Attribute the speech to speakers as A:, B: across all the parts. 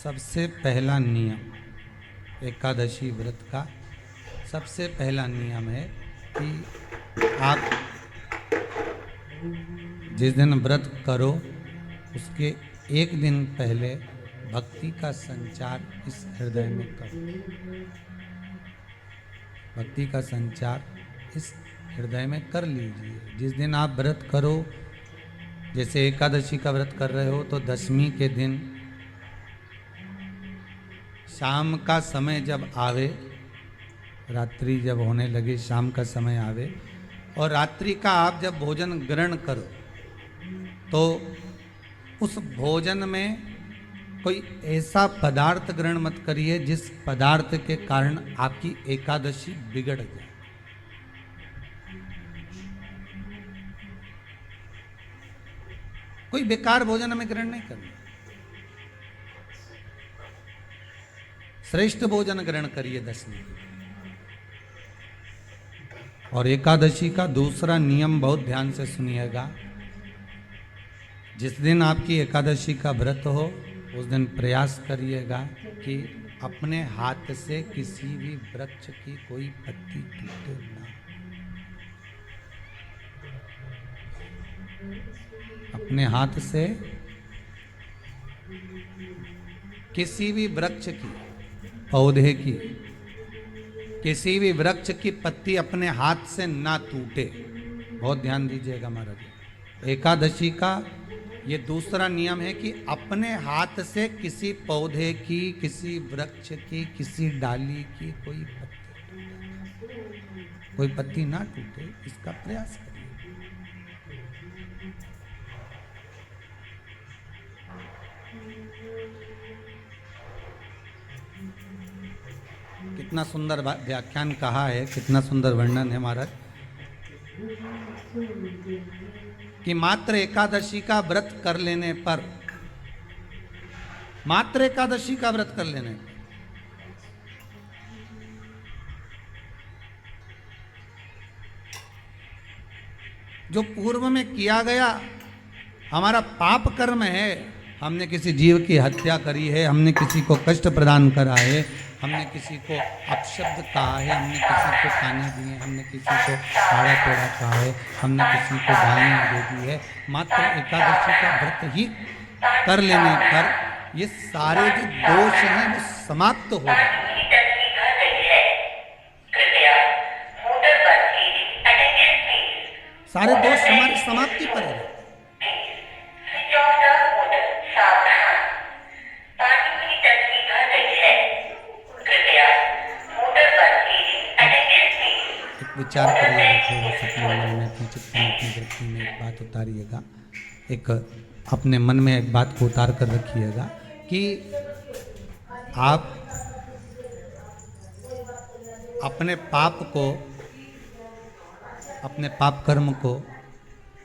A: सबसे पहला नियम एकादशी व्रत का सबसे पहला नियम है कि आप जिस दिन व्रत करो उसके एक दिन पहले भक्ति का संचार इस हृदय में करो। भक्ति का संचार इस हृदय में कर लीजिए। जिस दिन आप व्रत करो, जैसे एकादशी का व्रत कर रहे हो तो दशमी के दिन शाम का समय जब आवे, रात्रि जब होने लगे, शाम का समय आवे और रात्रि का आप जब भोजन ग्रहण करो तो उस भोजन में कोई ऐसा पदार्थ ग्रहण मत करिए जिस पदार्थ के कारण आपकी एकादशी बिगड़ जाए। कोई बेकार भोजन हमें ग्रहण नहीं करना, श्रेष्ठ भोजन ग्रहण करिए दशमी के। और एकादशी का दूसरा नियम बहुत ध्यान से सुनिएगा। जिस दिन आपकी एकादशी का व्रत हो उस दिन प्रयास करिएगा कि अपने हाथ से किसी भी वृक्ष की कोई पत्ती टूटे ना। अपने हाथ से किसी भी वृक्ष की, पौधे की, किसी भी वृक्ष की पत्ती अपने हाथ से ना टूटे। बहुत ध्यान दीजिएगा महाराज। एकादशी का ये दूसरा नियम है कि अपने हाथ से किसी पौधे की, किसी वृक्ष की, किसी डाली की कोई पत्ती ना टूटे, इसका प्रयास करिए। कितना सुंदर व्याख्यान कहा है, कितना सुंदर वर्णन है महाराज कि मात्र एकादशी का व्रत कर लेने पर, मात्र एकादशी का व्रत कर लेने पर जो पूर्व में किया गया हमारा पाप कर्म है, हमने किसी जीव की हत्या करी है, हमने किसी को कष्ट प्रदान करा है, हमने किसी को अपशब्द कहा है, हमने किसी को ताने दिए, हमने किसी को आड़ा टेढ़ा कहा है, हमने किसी को गालियाँ दे दी है, मात्र एकादशी का व्रत ही कर लेने पर ये सारे जो दोष हैं वो समाप्त हो गए। सारे दोष हमारी समाप्ति पर है। विचार करिएगा, थोड़ा सा अपने मन में, अपने चित्त में, अपनी वृत्ति में एक बात उतारिएगा। एक अपने मन में एक बात को उतार कर रखिएगा कि आप अपने पाप को, अपने पाप कर्म को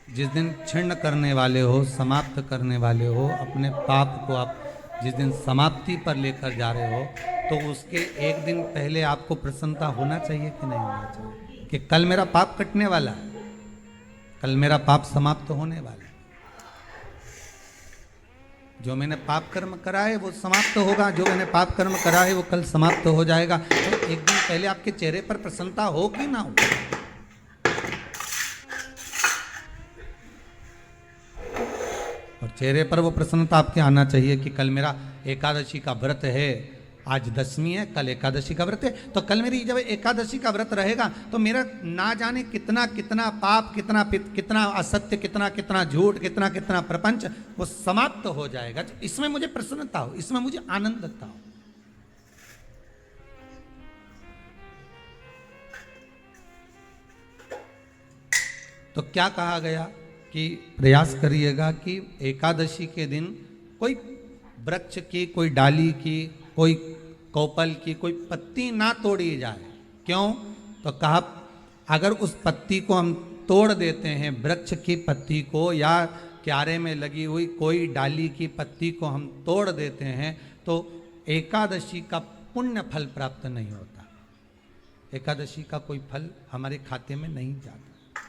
A: जिस दिन क्षीण करने वाले हो, समाप्त करने वाले हो, अपने पाप को आप जिस दिन समाप्ति पर लेकर जा रहे हो तो उसके एक दिन पहले आपको प्रसन्नता होना चाहिए कि नहीं होना चाहिए कि कल मेरा पाप कटने वाला है, कल मेरा पाप समाप्त होने वाला है। जो मैंने पाप कर्म करा है वो समाप्त होगा, जो मैंने पाप कर्म करा है वो कल समाप्त हो जाएगा। तो एक दिन पहले आपके चेहरे पर प्रसन्नता हो कि ना हो? और चेहरे पर वो प्रसन्नता आपके आना चाहिए कि कल मेरा एकादशी का व्रत है, आज दशमी है, कल एकादशी का व्रत है, तो कल मेरी जब एकादशी का व्रत रहेगा तो मेरा ना जाने कितना कितना पाप, कितना असत्य, कितना झूठ, कितना प्रपंच वो समाप्त हो जाएगा। तो इसमें मुझे प्रसन्नता हो, इसमें मुझे आनंदता हो। तो क्या कहा गया कि प्रयास करिएगा कि एकादशी के दिन कोई वृक्ष की, कोई डाली की, कोई कोपल की कोई पत्ती ना तोड़ी जाए। क्यों? तो कहा अगर उस पत्ती को हम तोड़ देते हैं, वृक्ष की पत्ती को या क्यारे में लगी हुई कोई डाली की पत्ती को हम तोड़ देते हैं तो एकादशी का पुण्य फल प्राप्त नहीं होता, एकादशी का कोई फल हमारे खाते में नहीं जाता,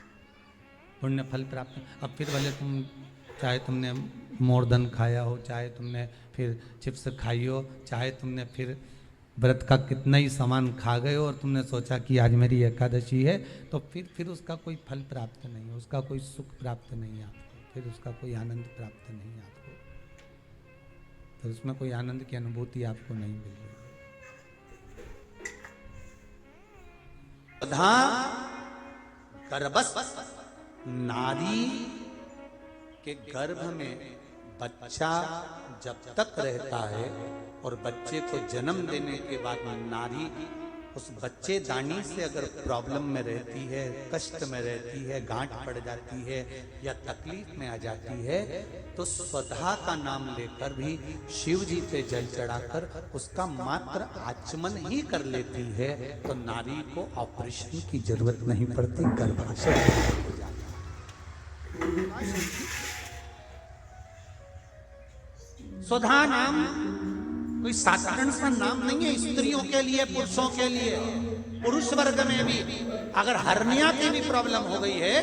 A: पुण्य फल प्राप्त। अब फिर भले तुम चाहे तुमने मोरधन खाया हो, चाहे तुमने फिर चिप्स खाई हो, चाहे तुमने फिर व्रत का कितना ही सामान खा गए हो और तुमने सोचा कि आज मेरी एकादशी है, तो फिर उसका कोई फल प्राप्त नहीं है, उसका कोई सुख प्राप्त नहीं है आपको, फिर उसका कोई आनंद प्राप्त नहीं है आपको, फिर उसमें कोई आनंद की अनुभूति आपको नहीं मिल रही। गर्भस्थ नारी के गर्भ में बच्चा जब तक रहता है और बच्चे को जन्म देने के बाद नारी उस बच्चेदानी से अगर प्रॉब्लम में रहती है, कष्ट में रहती है, गांठ पड़ जाती है या तकलीफ में आ जाती है, तो स्वधा का नाम लेकर भी शिव जी पे जल चढ़ाकर उसका मात्र आचमन ही कर लेती है, तो नारी को ऑपरेशन की जरूरत नहीं पड़ती, गर्भाशय हो जाता। स्वधा नाम कोई साधारण सा नाम नहीं है, स्त्रियों के लिए, पुरुषों के लिए। पुरुष वर्ग में भी अगर हर्निया की भी प्रॉब्लम हो गई है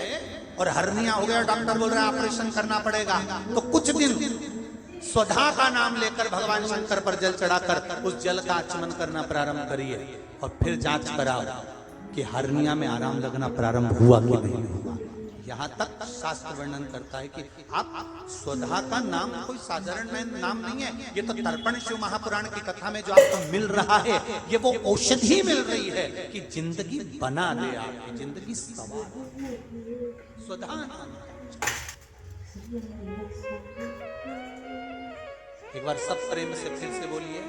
A: और हर्निया हो गया, डॉक्टर बोल रहा है ऑपरेशन करना पड़ेगा, तो कुछ दिन स्वधा का नाम लेकर भगवान शंकर पर जल चढ़ाकर उस जल का आचमन करना प्रारंभ करिए और फिर जांच कराओ कि हर्निया में आराम लगना प्रारंभ हुआ कि नहीं हुआ। यहां तक शास्त्र वर्णन करता है कि आप स्वधा का नाम कोई साधारण नाम नहीं है, ये तो तर्पण शिव महापुराण की कथा में जो आपको मिल रहा है, ये वो औषधि मिल रही है कि जिंदगी बना दे, आपकी जिंदगी सवार। स्वधा एक बार सब प्रेम से फिर से बोलिए,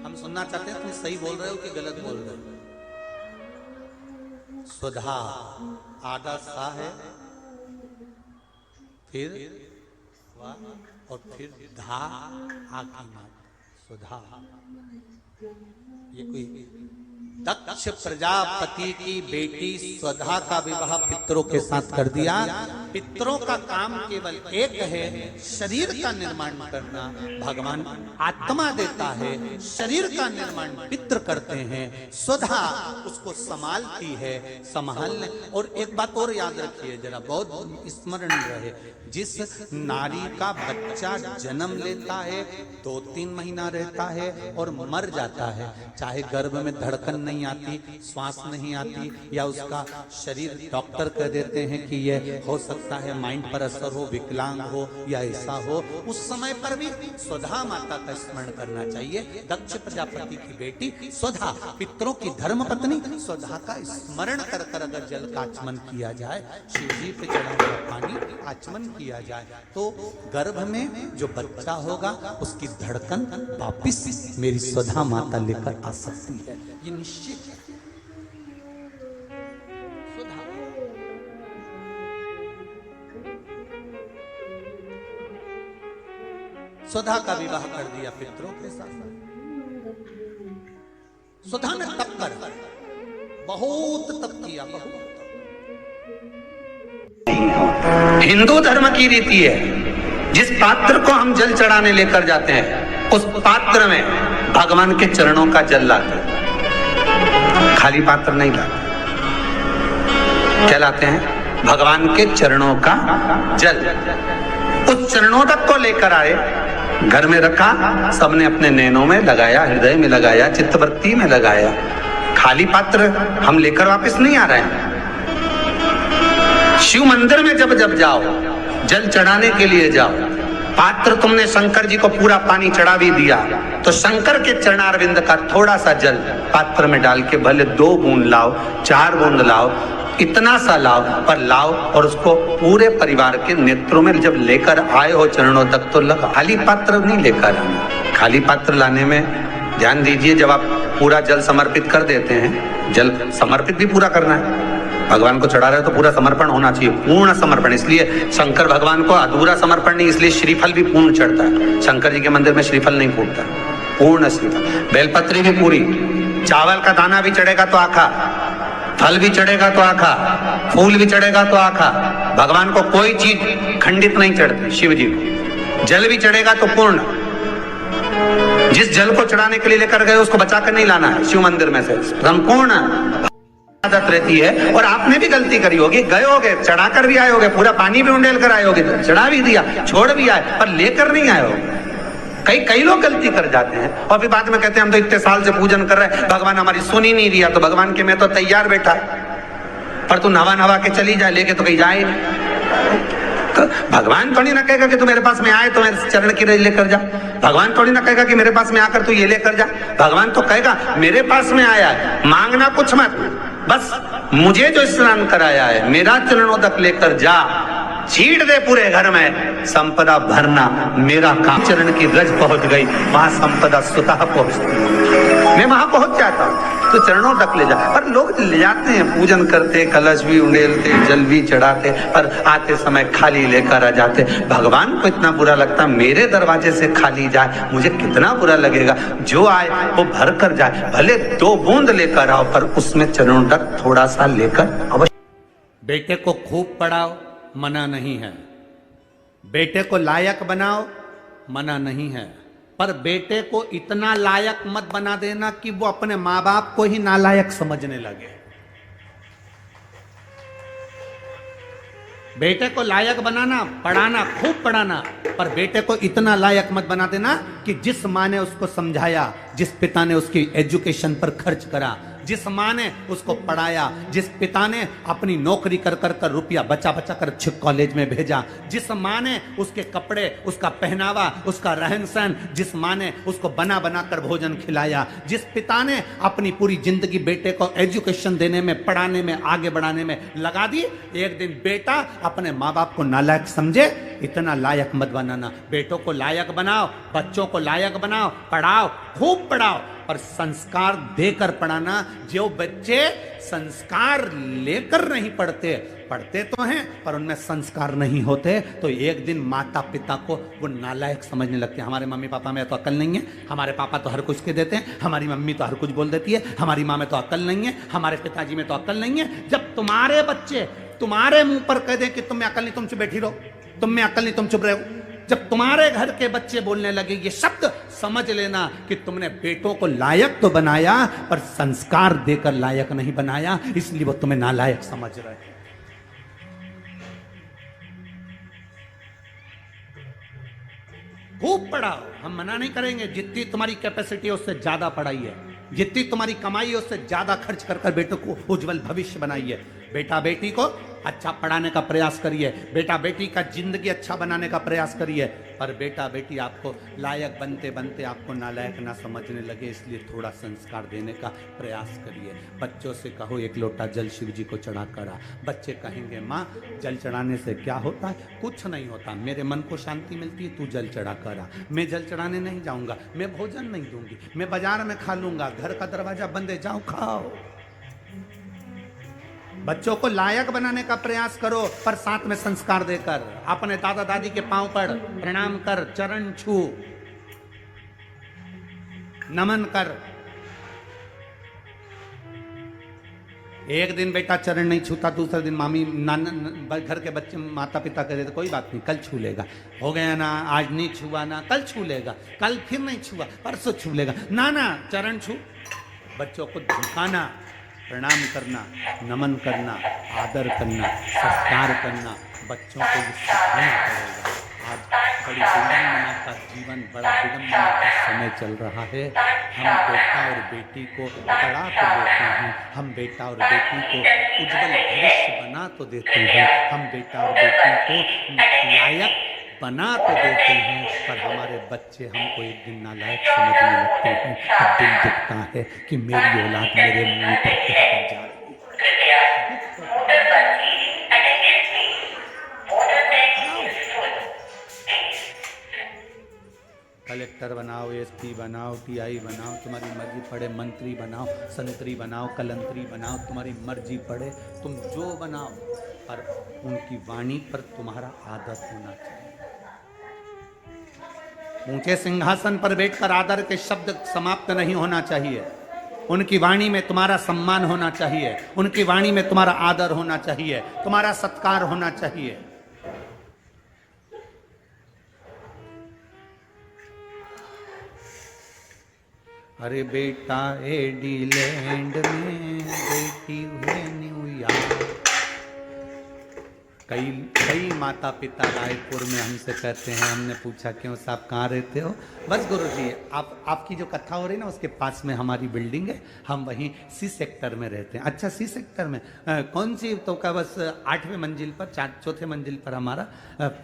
A: हम सुनना चाहते हैं तुम सही बोल रहे हो कि गलत बोल रहे हो। स्वधा आधा सा है, फिर और फिर धा आखिरी मात्र स्वधा। ये कोई दक्ष प्रजापति की बेटी स्वधा का विवाह पितरों के साथ कर दिया। पितरों का काम केवल एक है, शरीर का निर्माण करना। भगवान आत्मा देता है, शरीर का निर्माण पितृ करते हैं, स्वधा उसको संभालती है, संभालने। और एक बात और याद रखिए जरा, बहुत स्मरण रहे, जिस नारी का बच्चा जन्म लेता है, 2-3 महीना रहता है और मर जाता है, चाहे गर्भ में धड़कन नहीं आती, श्वास नहीं आती, या उसका शरीर डॉक्टर कह देते हैं कि ये हो सकता है माइंड पर असर हो, विकलांग हो या ऐसा हो, उस समय पर भी स्वधा माता का स्मरण करना चाहिए। दक्ष प्रजापति की बेटी स्वधा, पितरों की धर्म पत्नी स्वधा का स्मरण कर कर अगर जल का आचमन किया जाए, शिव जी पे चढ़ा हुआ पानी आचमन किया जाए, तो गर्भ में जो बच्चा होगा उसकी धड़कन वापिस मेरी स्वधा माता लेकर आ सकती है, ये निश्चित है। स्वधा का विवाह कर दिया पितरों के साथ। स्वधा ने तप कर बहुत तप किया, बहुत। हिंदू धर्म की रीति है, जिस पात्र को हम जल चढ़ाने लेकर जाते हैं, उस पात्र में भगवान के चरणों का जल लाते हैं, खाली पात्र नहीं लाते। क्या लाते हैं? भगवान के चरणों का जल। उस चरणों तक को लेकर आए, घर में रखा, सबने अपने नैनों में लगाया, हृदय में लगाया, चित्तवृत्ति में लगाया। खाली पात्र हम लेकर वापस नहीं आ रहे हैं। शिव मंदिर में जब जब जाओ, जल चढ़ाने के लिए जाओ, पात्र तुमने शंकर जी को पूरा पानी चढ़ा भी दिया, तो शंकर के चरणारविंद का थोड़ा सा जल पात्र में डाल के भले 2 बूंद लाओ, 4 बूंद लाओ, इतना सा लाओ, पर लाओ और उसको पूरे परिवार के नेत्रों में जब लेकर आए हो चरणों तक तो लगा। खाली पात्र नहीं लेकर आना। खाली पात्र लाने में ध्यान दीजिए, जब आप पूरा जल समर्पित कर देते हैं, जल समर्पित भी पूरा करना है, भगवान को चढ़ा रहे हो तो पूरा समर्पण होना चाहिए, पूर्ण समर्पण। इसलिए शंकर भगवान को अधूरा समर्पण नहीं, इसलिए श्रीफल भी पूर्ण चढ़ता है। शंकर जी के मंदिर में श्रीफल नहीं फूटता, पूर्ण श्रीफल। बेलपत्री भी पूरी, चावल का दाना भी चढ़ेगा तो आखा, फल भी चढ़ेगा तो आखा, फूल भी चढ़ेगा तो आखा। भगवान को कोई चीज खंडित नहीं चढ़ती, शिव जी को। जल भी चढ़ेगा तो पूर्ण। जिस जल को चढ़ाने के लिए लेकर गए उसको बचा कर नहीं लाना है शिव मंदिर में से, संपूर्ण।
B: आदत रहती है। और आपने भी गलती करी होगी, गए होगे, चढ़ा कर भी आए होगे, पूरा पानी भी उंडेल कर आए होगे, चढ़ा भी दिया, छोड़ भी आए, पर लेकर नहीं आए होगे। कई लोग गलती कर जाते हैं और फिर बाद में कहते हैं हम तो इतने साल से पूजन कर रहे हैं, भगवान हमारी सुन ही नहीं दिया। तो भगवान के मैं तो तैयार बैठा, पर तू नवा के चली जाए, लेके तो कहीं जाए। तो भगवान थोड़ी ना कहेगा कि तू मेरे पास में आए तो मेरे चरण की रज लेकर जा। भगवान थोड़ी ना कहेगा कि मेरे पास में आकर तू ये लेकर जा। भगवान तो कहेगा मेरे पास में आया है, मांगना कुछ मत, बस मुझे जो स्नान कराया है मेरा चरणोदक लेकर जा, छीट दे पूरे घर में, संपदा भरना मेरा काम। चरण की रज पहुंच गई, वहां संपदा स्वतः पहुंचती, मैं वहां पहुंच जाता हूं। तो चरणों तक ले जा, पर लोग ले जाते हैं, पूजन करते, कलश भी उंडेलते, जल भी चढ़ाते, पर आते समय खाली लेकर आ जाते। भगवान को इतना बुरा लगता, मेरे दरवाजे से खाली जाए, मुझे कितना बुरा लगेगा। जो आए वो भर कर जाए, भले 2 बूंद लेकर आओ, पर उसमें चरणों तक थोड़ा सा लेकर अवश्य।
A: बेटे को खूब पढ़ाओ, मना नहीं है। बेटे को लायक बनाओ, मना नहीं है। पर बेटे को इतना लायक मत बना देना कि वो अपने मां बाप को ही नालायक समझने लगे। बेटे को लायक बनाना, पढ़ाना, खूब पढ़ाना, पर बेटे को इतना लायक मत बना देना कि जिस मां ने उसको समझाया, जिस पिता ने उसकी एजुकेशन पर खर्च करा, जिस मां ने उसको पढ़ाया, जिस पिता ने अपनी नौकरी कर कर रुपया बचा कर अच्छे कॉलेज में भेजा, जिस मां ने उसके कपड़े, उसका पहनावा, उसका रहन सहन, जिस मां ने उसको बना कर भोजन खिलाया, जिस पिता ने अपनी पूरी जिंदगी बेटे को एजुकेशन देने में, पढ़ाने में, आगे बढ़ाने में लगा दी, एक दिन बेटा अपने माँ बाप को नालायक समझे, इतना लायक मत बनाना। बेटों को लायक बनाओ, बच्चों को लायक बनाओ, पढ़ाओ, खूब पढ़ाओ, और संस्कार देकर पढ़ाना। जो बच्चे संस्कार लेकर नहीं पढ़ते, पढ़ते तो हैं पर उनमें संस्कार नहीं होते, तो एक दिन माता पिता को वो नालायक समझने लगते हैं। हमारे मम्मी पापा में तो अकल नहीं है, हमारे पापा तो हर कुछ के देते हैं, हमारी मम्मी तो हर कुछ बोल देती है, हमारी माँ में तो अकल नहीं है, हमारे पिताजी में तो अकल नहीं है। जब तुम्हारे बच्चे तुम्हारे मुंह पर कह दें कि तुम में अकल नहीं, तुम चुप बैठी रहो, तुम में अकल नहीं, तुम चुप रहो, जब तुम्हारे घर के बच्चे बोलने लगे ये शब्द, समझ लेना कि तुमने बेटों को लायक तो बनाया पर संस्कार देकर लायक नहीं बनाया, इसलिए वो तुम्हें नालायक समझ रहे हैं। खूब पढ़ाओ, हम मना नहीं करेंगे, जितनी तुम्हारी कैपेसिटी है उससे ज्यादा पढ़ाई है, जितनी तुम्हारी कमाई है उससे ज्यादा खर्च कर बेटों को उज्जवल भविष्य बनाइए। बेटा बेटी को अच्छा पढ़ाने का प्रयास करिए, बेटा बेटी का जिंदगी अच्छा बनाने का प्रयास करिए, पर बेटा बेटी आपको लायक बनते बनते आपको नालायक ना समझने लगे, इसलिए थोड़ा संस्कार देने का प्रयास करिए। बच्चों से कहो 1 लोटा जल शिव जी को चढ़ा करा, बच्चे कहेंगे माँ जल चढ़ाने से क्या होता है? कुछ नहीं होता, मेरे मन को शांति मिलती है, तू जल चढ़ा करा, मैं जल चढ़ाने नहीं जाऊंगा, मैं भोजन नहीं दूंगी, मैं बाजार में खा लूंगा, घर का दरवाजा बंद है, जाओ खाओ। बच्चों को लायक बनाने का प्रयास करो, पर साथ में संस्कार देकर। अपने दादा दादी के पांव पर प्रणाम कर, चरण छू, नमन कर। एक दिन बेटा चरण नहीं छूता, दूसरे दिन मामी नाना घर के बच्चे माता पिता कह देते कोई बात नहीं कल छू लेगा, हो गया ना, आज नहीं छुआ ना, कल छू लेगा, कल फिर नहीं छुआ, परसों छू लेगा, ना चरण छू। बच्चों को झुकाना, प्रणाम करना, नमन करना, आदर करना, सत्कार करना, बच्चों को ये सिखाना पड़ेगा। आज बड़ी विडंबना का जीवन, बड़ा विडंबना का समय चल रहा है। हम बेटा और बेटी को पढ़ा तो देते हैं, हम बेटा और बेटी को उज्जवल भविष्य बना तो देते हैं, हम बेटा और बेटी को लायक बना तो देते हैं, पर हमारे बच्चे हमको एक दिन नालायक समझने लगते हैं। अब दिल दिखता है कि मेरी औलाद मेरे मुंह पर कहकर जा रही कलेक्टर बनाओ, एसपी बनाओ, टीआई बनाओ, तुम्हारी मर्जी पड़े, मंत्री बनाओ, संतरी बनाओ, कलंतरी बनाओ, तुम्हारी मर्जी पड़े, तुम जो बनाओ, पर उनकी वाणी पर तुम्हारा आदर होना चाहिए। ऊंचे सिंहासन पर बैठकर आदर के शब्द समाप्त नहीं होना चाहिए। उनकी वाणी में तुम्हारा सम्मान होना चाहिए, उनकी वाणी में तुम्हारा आदर होना चाहिए, तुम्हारा सत्कार होना चाहिए। अरे बेटा एडीलैंड में, बेटी हुए न्यूयॉर्क। कई माता पिता रायपुर में हमसे कहते हैं, हमने पूछा क्यों साहब कहाँ रहते हो? बस गुरुजी आपकी जो कथा हो रही ना उसके पास में हमारी बिल्डिंग है, हम वहीं सी सेक्टर में रहते हैं। अच्छा सी सेक्टर में कौन सी? तो का बस 8वें मंजिल पर, चौथे मंजिल पर हमारा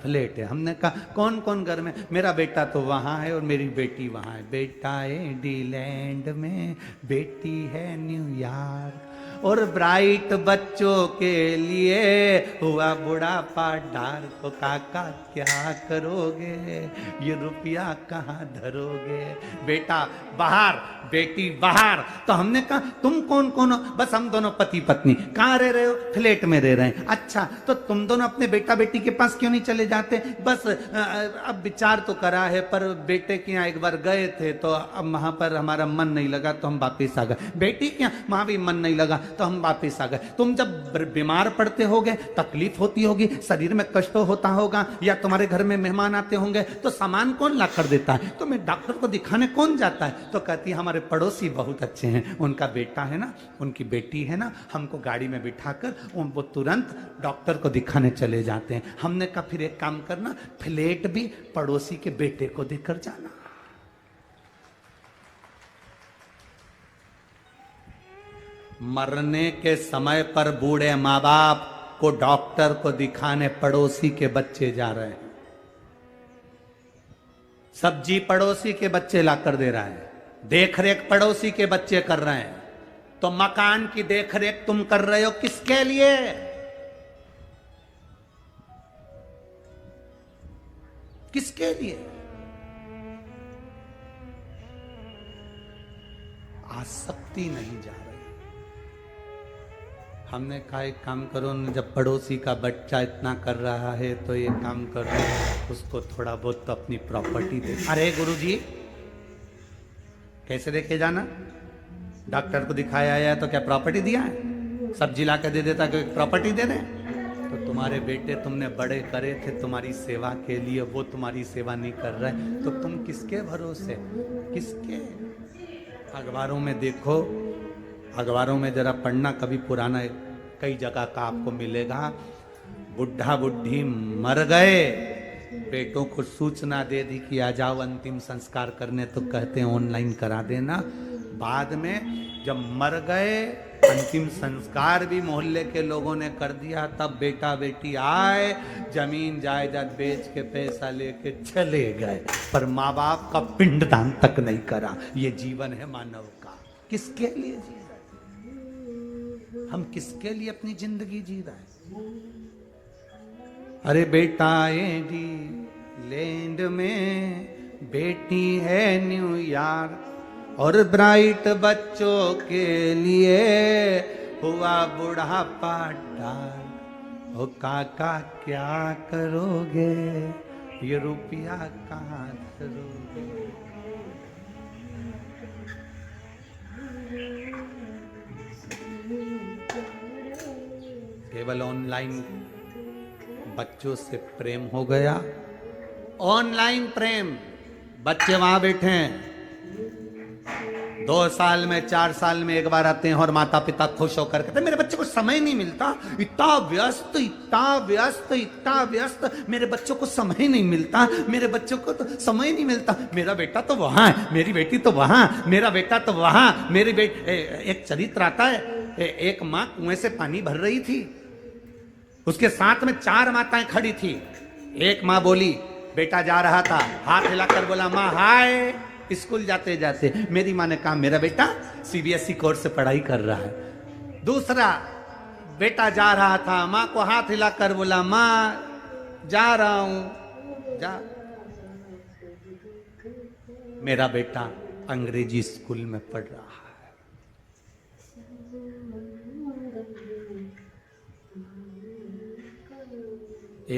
A: फ्लैट है। हमने कहा कौन कौन घर में? मेरा बेटा तो वहाँ है और मेरी बेटी वहाँ है। बेटा एडीलैंड में, बेटी है न्यूयॉर्क। और ब्राइट बच्चों के लिए हुआ बुढ़ापा डार, तो काका क्या करोगे? ये रुपया कहाँ धरोगे? बेटा बाहर, बेटी बाहर। तो हमने कहा तुम कौन कौन हो? बस हम दोनों पति पत्नी। कहाँ रह रहे हो? फ्लैट में रह रहे हैं। अच्छा तो तुम दोनों अपने बेटा बेटी के पास क्यों नहीं चले जाते? बस अब विचार तो करा है, पर बेटे के यहाँ एक बार गए थे तो अब वहां पर हमारा मन नहीं लगा तो हम वापिस आ गए। बेटी के यहाँ वहां भी मन नहीं लगा तो हम वापिस आ गए। तुम जब बीमार पड़ते होगे, तकलीफ होती होगी, शरीर में कष्ट होता होगा, या तुम्हारे घर में मेहमान आते होंगे, तो सामान कौन ला कर देता है? तो मैं डॉक्टर को दिखाने कौन जाता है? तो कहती है हमारे पड़ोसी बहुत अच्छे हैं, उनका बेटा है ना, उनकी बेटी है ना, हमको गाड़ी में बिठाकर वो तुरंत डॉक्टर को दिखाने चले जाते हैं। हमने कहा फिर एक काम करना, फ्लैट भी पड़ोसी के बेटे को देकर जाना। मरने के समय पर बूढ़े माँ बाप को डॉक्टर को दिखाने पड़ोसी के बच्चे जा रहे हैं। सब्जी पड़ोसी के बच्चे लाकर दे रहा है, देखरेख पड़ोसी के बच्चे कर रहे हैं। तो मकान की देखरेख तुम कर रहे हो किसके लिए? किसके लिए? आसक्ति नहीं जा रही। हमने कहा एक काम करो न, जब पड़ोसी का बच्चा इतना कर रहा है तो ये काम करो, उसको थोड़ा बहुत तो अपनी प्रॉपर्टी दे। अरे गुरुजी कैसे देखे जाना? डॉक्टर को दिखाया है तो क्या प्रॉपर्टी दिया है? सब्जी ला के दे देता कि प्रॉपर्टी दे दे? तो तुम्हारे बेटे तुमने बड़े करे थे तुम्हारी सेवा के लिए, वो तुम्हारी सेवा नहीं कर रहे, तो तुम किसके भरोसे? किसके? अखबारों में देखो, अखबारों में जरा पढ़ना, कभी पुराना कई जगह का आपको मिलेगा। बुढ़ा बुढ़ी मर गए, बेटों को सूचना दे दी कि आ जाओ अंतिम संस्कार करने, तो कहते हैं ऑनलाइन करा देना। बाद में जब मर गए, अंतिम संस्कार भी मोहल्ले के लोगों ने कर दिया, तब बेटा बेटी आए, जमीन जायदाद बेच के पैसा लेके चले गए, पर माँ बाप का पिंडदान तक नहीं करा। ये जीवन है मानव का। किसके लिए जी रहे? हम किसके लिए अपनी जिंदगी जी रहे हैं? अरे बेटा एडीलैंड में, बेटी है न्यूयॉर्क। और ब्राइट बच्चों के लिए हुआ बुढ़ापा डाल, ओ काका क्या करोगे? ये रुपया कहाँ धरोगे? केवल ऑनलाइन बच्चों से प्रेम हो गया। ऑनलाइन प्रेम, बच्चे वहां बैठे हैं, 2 साल में 4 साल में एक बार आते हैं और माता पिता खुश होकर कहते मेरे बच्चे को समय नहीं मिलता, इतना व्यस्त इतना व्यस्त इतना व्यस्त, मेरे बच्चों को समय नहीं मिलता, मेरे बच्चों को तो समय नहीं मिलता। मेरा बेटा तो वहां है, मेरी बेटी तो वहां, मेरा बेटा तो वहां, मेरी बेटी। एक चरित्र आता है, एक माँ कुएं से पानी भर रही थी, उसके साथ में 4 माताएं खड़ी थी। एक माँ बोली, बेटा जा रहा था, हाथ हिलाकर बोला माँ हाय। स्कूल जाते जाते मेरी माँ ने कहा मेरा बेटा सीबीएसई कोर्स से पढ़ाई कर रहा है। दूसरा बेटा जा रहा था, माँ को हाथ हिलाकर बोला माँ जा रहा हूं जा। मेरा बेटा अंग्रेजी स्कूल में पढ़ रहा है।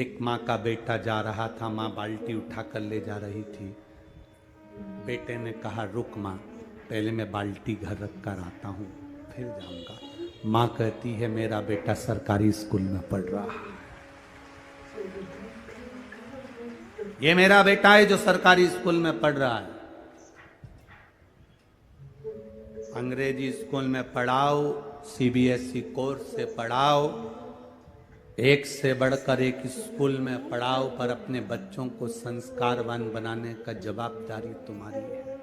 A: एक माँ का बेटा जा रहा था, माँ बाल्टी उठाकर ले जा रही थी। बेटे ने कहा रुक माँ, पहले मैं बाल्टी घर रख कर आता हूँ फिर जाऊंगा। माँ कहती है मेरा बेटा सरकारी स्कूल में पढ़ रहा है। ये मेरा बेटा है जो सरकारी स्कूल में पढ़ रहा है। अंग्रेजी स्कूल में पढ़ाओ, सीबीएसई कोर्स से पढ़ाओ, एक से बढ़कर एक स्कूल में पढ़ाओ, पर अपने बच्चों को संस्कारवान बनाने का जवाबदारी तुम्हारी है।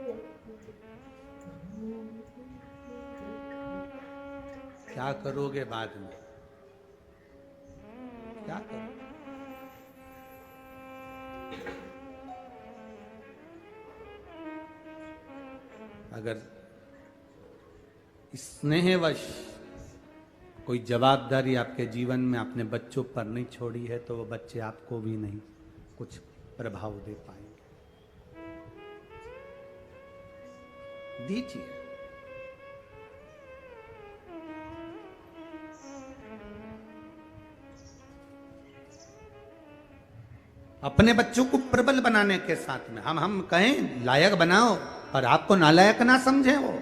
A: क्या करोगे बाद में? क्या करोगे? अगर स्नेहवश कोई जवाबदारी आपके जीवन में अपने बच्चों पर नहीं छोड़ी है, तो वो बच्चे आपको भी नहीं कुछ प्रभाव दे पाएंगे। दीजिए। अपने बच्चों को प्रबल बनाने के साथ में हम कहें लायक बनाओ, और आपको नालायक ना समझे। वो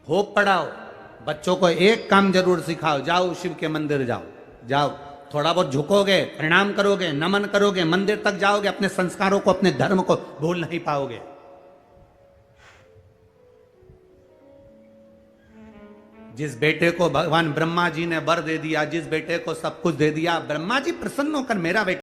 A: होप पढ़ाओ, बच्चों को एक काम जरूर सिखाओ, जाओ शिव के मंदिर जाओ, जाओ थोड़ा बहुत झुकोगे, प्रणाम करोगे, नमन करोगे, मंदिर तक जाओगे, अपने संस्कारों को, अपने धर्म को भूल नहीं पाओगे। जिस बेटे को भगवान ब्रह्मा जी ने वर दे दिया, जिस बेटे को सब कुछ दे दिया, ब्रह्मा जी प्रसन्न होकर मेरा बेटा